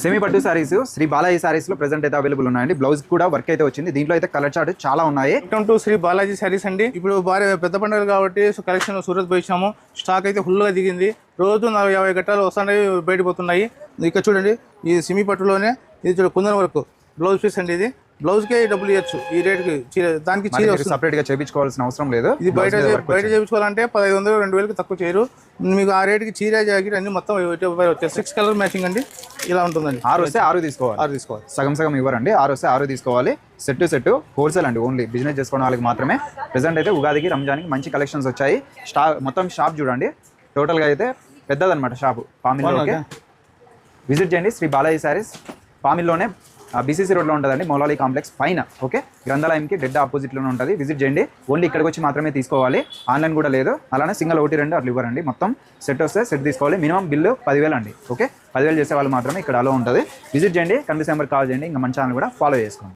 Semi పట్టు సారీస్ శ్రీ బాలాజీ సారీస్ లో present అయితే అవైలబుల్ ఉన్నాయండి. బ్లౌజ్ కూడా వర్క్ అయితే వచ్చింది. దీంట్లో అయితే కలర్ చార్ట్ చాలా ఉన్నాయి. వెల్కమ్ టు శ్రీ బాలాజీ సారీస్ అండి. ఇప్పుడు పెద్ద పండుగలు కాబట్టి కలెక్షన్ సూరత్ పోయించాము. స్టాక్ అయితే ఫుల్ గా దిగింది. రోజు 40-50 గట్టాలు వస్తున్నాయి, బయటకు పోతున్నాయి. ఇక్కడ చూడండి, ఈ సెమీ పట్టులోనే ఇది చూడండి, కుందన వరకు బ్లౌజ్ పీస్ అండి. ఇది బ్లౌజ్ కే డబ్బులు ఇవ్వచ్చు. ఈ రేట్ కి దానికి చీర సెపరేట్ గా చేయించుకోవాల్సిన అవసరం లేదు. ఇది బయట చేయించుకోవాలంటే 1500-2000 తక్కువ చేయరు. మీకు ఆ రేట్ కి చీర జాకెట్ అన్ని మొత్తం 6 కలర్ మ్యాచింగ్ అండి. ఇలా ఉంటుందండి. 6 వస్తే 6 తీసుకోవాలి. సగం సగం ఇవ్వరండి. 6 వస్తే 6 తీసుకోవాలి. సెట్ హోల్సేల్ అండి. ఓన్లీ బిజినెస్ చేసుకోవడం వాళ్ళకి మాత్రమే. ప్రెసెంట్ అయితే ఉగాదికి రంజాన్కి మంచి కలెక్షన్స్ వచ్చాయి. మొత్తం షాప్ చూడండి, టోటల్ గా అయితే పెద్దదన్నమాట షాప్. పామిల్లోకి విజిట్ చేయండి. శ్రీ బాలాజీ సారీస్ పామిల్లోనే బీసీసీ రోడ్లో ఉంటుందండి, మౌలాలి కాంప్లెక్స్ పైన. ఓకే, గ్రంథాలయంకి డెడ్ ఆపోజిట్లోనే ఉంటుంది. విజిట్ చేయండి. ఓన్లీ ఇక్కడికి వచ్చి మాత్రమే తీసుకోవాలి. ఆన్లైన్ కూడా లేదు. అలానే సింగిల్ 1-2 అట్లా ఇవ్వరండి. మొత్తం సెట్ వస్తే సెట్ తీసుకోవాలి. మినిమం బిల్లు 10,000 అండి. ఓకే, 10,000 చేసే వాళ్ళు మాత్రమే ఇక్కడ అలో ఉంటుంది. విజిట్ చేయండి. కనిపిస్తే నెంబర్ కాల్ చేయండి. ఇంకా మన ఛానల్ కూడా ఫాలో చేసుకోండి.